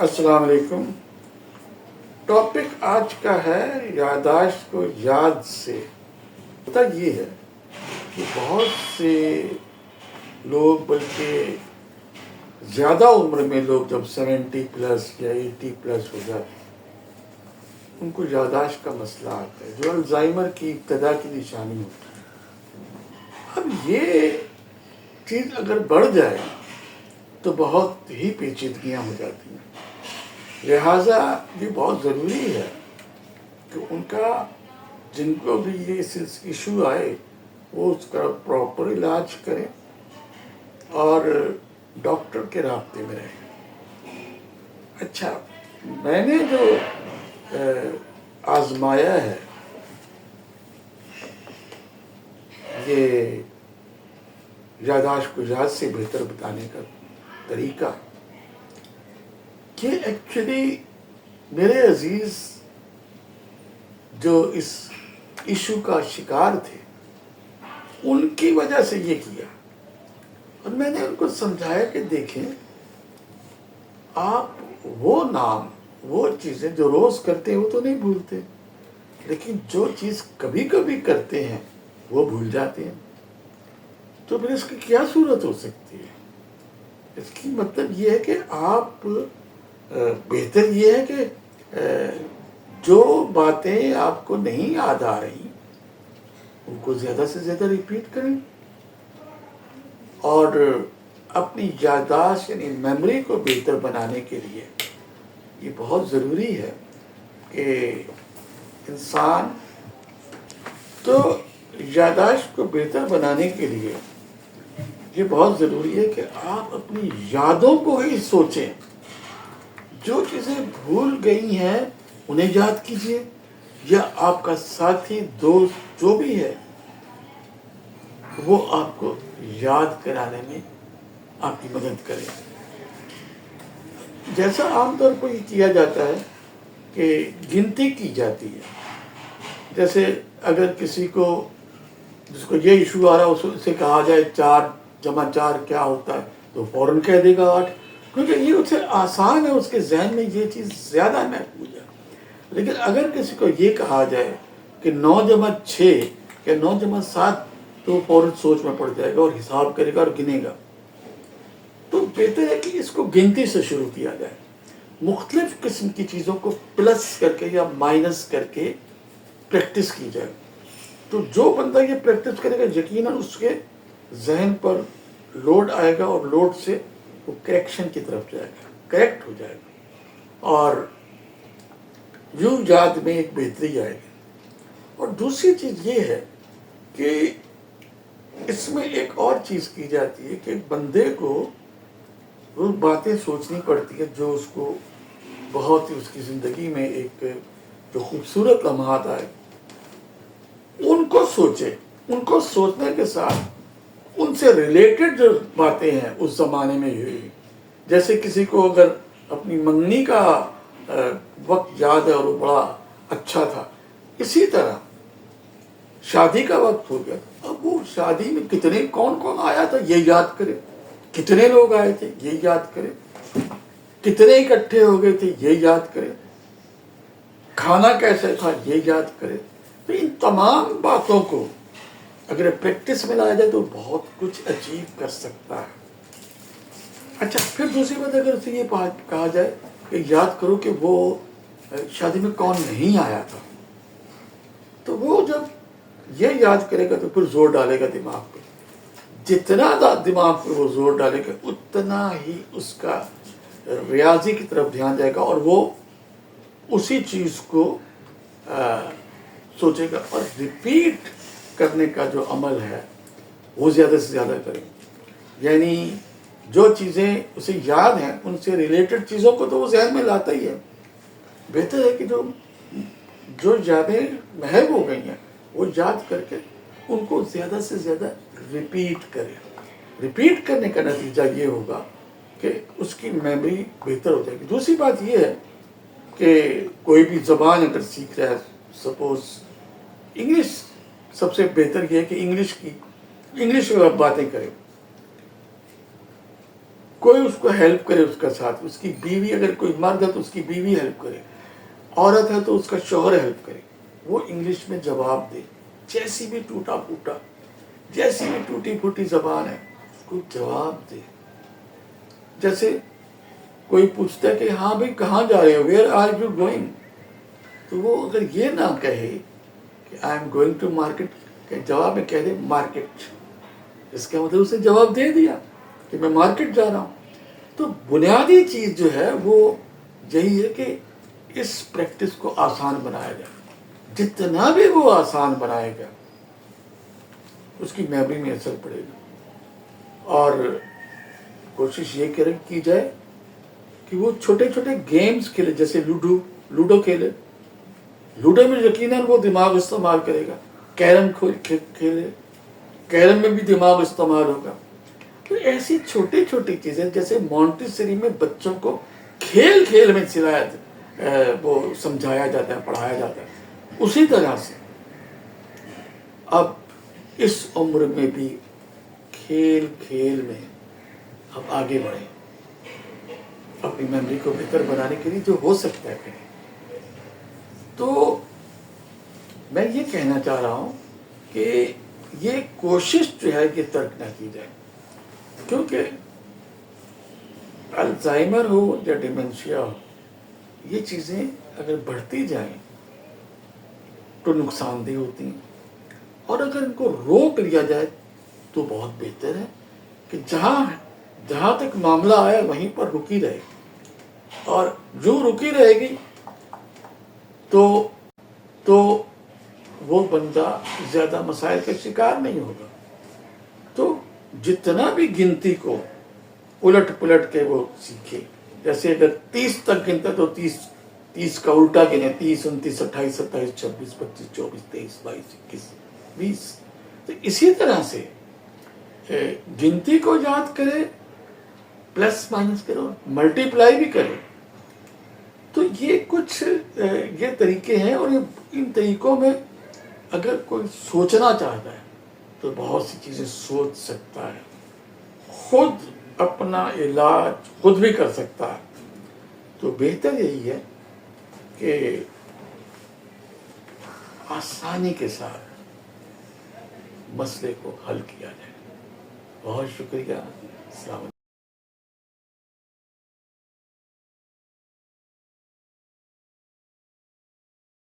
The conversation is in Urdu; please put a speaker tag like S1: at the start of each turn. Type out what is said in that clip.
S1: السلام علیکم. ٹاپک آج کا ہے یادداشت کو یاد سے. ہوتا یہ ہے کہ بہت سے لوگ، بلکہ زیادہ عمر میں لوگ جب 70+ یا 80+ ہو جاتے ہیں ان کو یادداشت کا مسئلہ آتا ہے جو الزائمر کی ابتدا کی نشانی ہوتی ہے. اب یہ چیز اگر بڑھ جائے تو بہت ہی پیچیدگیاں ہو جاتی ہیں. لہٰذا یہ بہت ضروری ہے کہ ان کا جن کو بھی یہ ایشو آئے وہ اس کا پراپر علاج کریں اور ڈاکٹر کے رابطے میں رہیں. اچھا، میں نے جو آزمایا ہے یہ یادداشت کو یاد سے بہتر بتانے کا طریقہ، کہ ایکچولی میرے عزیز جو اس ایشو کا شکار تھے ان کی وجہ سے یہ کیا. اور میں نے ان کو سمجھایا کہ دیکھیں، آپ وہ نام، وہ چیزیں جو روز کرتے ہیں وہ تو نہیں بھولتے، لیکن جو چیز کبھی کبھی کرتے ہیں وہ بھول جاتے ہیں. تو پھر اس کی کیا صورت ہو سکتی ہے؟ اس کی مطلب یہ ہے کہ آپ بہتر یہ ہے کہ جو باتیں آپ کو نہیں یاد آ رہی ان کو زیادہ سے زیادہ ریپیٹ کریں، اور اپنی یادداشت یعنی میموری کو بہتر بنانے کے لیے یہ بہت ضروری ہے کہ انسان تو یادداشت کو بہتر بنانے کے لیے یہ بہت ضروری ہے کہ آپ اپنی یادوں کو ہی سوچیں. جو چیزیں بھول گئی ہیں انہیں یاد کیجیے، یا آپ کا ساتھی، دوست جو بھی ہے وہ آپ کو یاد کرانے میں آپ کی مدد کرے. جیسا عام طور پر یہ کیا جاتا ہے کہ گنتی کی جاتی ہے. جیسے اگر کسی کو جس کو یہ ایشو آ رہا ہے اسے کہا جائے 4+4 کیا ہوتا ہے تو فوراً کہہ دے گا 8، کیونکہ یہ اسے آسان ہے، اس کے ذہن میں یہ چیز زیادہ محفوظ ہے. لیکن اگر کسی کو یہ کہا جائے کہ 9+6 یا 9+7 تو وہ فوراً سوچ میں پڑ جائے گا اور حساب کرے گا اور گنے گا. تو بہتر ہے کہ اس کو گنتی سے شروع کیا جائے، مختلف قسم کی چیزوں کو پلس کر کے یا مائنس کر کے پریکٹس کی جائے. تو جو بندہ یہ پریکٹس کرے گا یقیناً اس کے ذہن پر لوڈ آئے گا، اور لوڈ سے وہ کریکشن کی طرف جائے گا، کریکٹ ہو جائے گا، اور یوں یاد میں ایک بہتری آئے گی. اور دوسری چیز یہ ہے کہ اس میں ایک اور چیز کی جاتی ہے کہ بندے کو وہ باتیں سوچنی پڑتی ہے جو اس کو بہت ہی اس کی زندگی میں ایک جو خوبصورت لمحات آئے ان کو سوچے. ان کو سوچنے کے ساتھ ان سے ریلیٹڈ جو باتیں ہیں اس زمانے میں ہوئی، جیسے کسی کو اگر اپنی منگنی کا وقت یاد ہے اور وہ بڑا اچھا تھا، اسی طرح شادی کا وقت ہو گیا، اب وہ شادی میں کتنے کون آیا تھا یہ یاد کرے، کتنے لوگ آئے تھے یہ یاد کرے، کتنے اکٹھے ہو گئے تھے یہ یاد کرے، کھانا کیسے تھا یہ یاد کرے. تو ان تمام باتوں کو اگر پریکٹس میں لایا جائے تو بہت کچھ اچیو کر سکتا ہے. اچھا، پھر دوسری بات اگر اسے یہ کہا جائے کہ یاد کرو کہ وہ شادی میں کون نہیں آیا تھا، تو وہ جب یہ یاد کرے گا تو پھر زور ڈالے گا دماغ پہ. جتنا دماغ پہ وہ زور ڈالے گا اتنا ہی اس کا ریاضی کی طرف دھیان جائے گا، اور وہ اسی چیز کو سوچے گا، اور ریپیٹ کرنے کا جو عمل ہے وہ زیادہ سے زیادہ کرے. یعنی جو چیزیں اسے یاد ہیں ان سے ریلیٹڈ چیزوں کو تو وہ ذہن میں لاتا ہی ہے. بہتر ہے کہ جو یادیں محو ہو گئی ہیں وہ یاد کر کے ان کو زیادہ سے زیادہ ریپیٹ کرے. ریپیٹ کرنے کا نتیجہ یہ ہوگا کہ اس کی میموری بہتر ہو جائے گی. دوسری بات یہ ہے کہ کوئی بھی زبان اگر سیکھ رہا ہے، سپوز انگلش، سب سے بہتر یہ ہے کہ انگلش میں آپ باتیں کریں. کوئی اس کو ہیلپ کرے اس کا ساتھ، اس کی بیوی، اگر کوئی مرد ہے تو اس کی بیوی ہیلپ کرے، عورت ہے تو اس کا شوہر ہیلپ کرے، وہ انگلش میں جواب دے، جیسی بھی ٹوٹا پھوٹا، جیسی بھی ٹوٹی پھوٹی زبان ہے اس کو جواب دے. جیسے کوئی پوچھتا ہے کہ ہاں بھائی کہاں جا رہے ہو، ویئر آر یو گوئنگ، تو وہ اگر یہ نہ کہے کہ I am going to market, کہ جواب میں کہہ دے مارکیٹ، اس کا مطلب اسے جواب دے دیا کہ میں مارکیٹ جا رہا ہوں. تو بنیادی چیز جو ہے وہ یہی ہے کہ اس پریکٹس کو آسان بنایا جائے. جتنا بھی وہ آسان بنائے گا اس کی میموری میں اثر پڑے گا. اور کوشش یہ کی جائے کہ وہ چھوٹے چھوٹے گیمز کھیلے، جیسے لوڈو کھیلے. لوڈو میں یقیناً وہ دماغ استعمال کرے گا. کیرم کھیلے، کیرم میں بھی دماغ استعمال ہوگا. تو ایسی چھوٹی چھوٹی چیزیں، جیسے مونٹیسری میں بچوں کو کھیل کھیل میں وہ سمجھایا جاتا ہے، پڑھایا جاتا ہے، اسی طرح سے اب اس عمر میں بھی کھیل کھیل میں اب آگے بڑھیں، اپنی میموری کو بہتر بنانے کے لیے جو ہو سکتا ہے کریں. تو میں یہ کہنا چاہ رہا ہوں کہ یہ کوشش جو ہے کہ ترک نہ کی جائے، کیونکہ الزائمر ہو یا ڈیمنشیا ہو، یہ چیزیں اگر بڑھتی جائیں تو نقصان دہ ہوتی ہیں. اور اگر ان کو روک لیا جائے تو بہت بہتر ہے کہ جہاں تک معاملہ آیا وہیں پر رکی رہے، اور جو رکی رہے گی تو وہ بندہ زیادہ مسائل کا شکار نہیں ہوگا. تو جتنا بھی گنتی کو الٹ پلٹ کے وہ سیکھے، جیسے اگر 30 تک گنتا تو 30 کا الٹا گنے، 30 29 28 27 26 25 24 23 22 21 20. تو اسی طرح سے گنتی کو یاد کرے، پلس مائنس کرو، ملٹی پلائی بھی کرے. تو یہ کچھ یہ طریقے ہیں، اور ان طریقوں میں اگر کوئی سوچنا چاہتا ہے تو بہت سی چیزیں سوچ سکتا ہے، خود اپنا علاج خود بھی کر سکتا ہے. تو بہتر یہی ہے کہ آسانی کے ساتھ مسئلے کو حل کیا جائے. بہت شکریہ. السلام علیکم.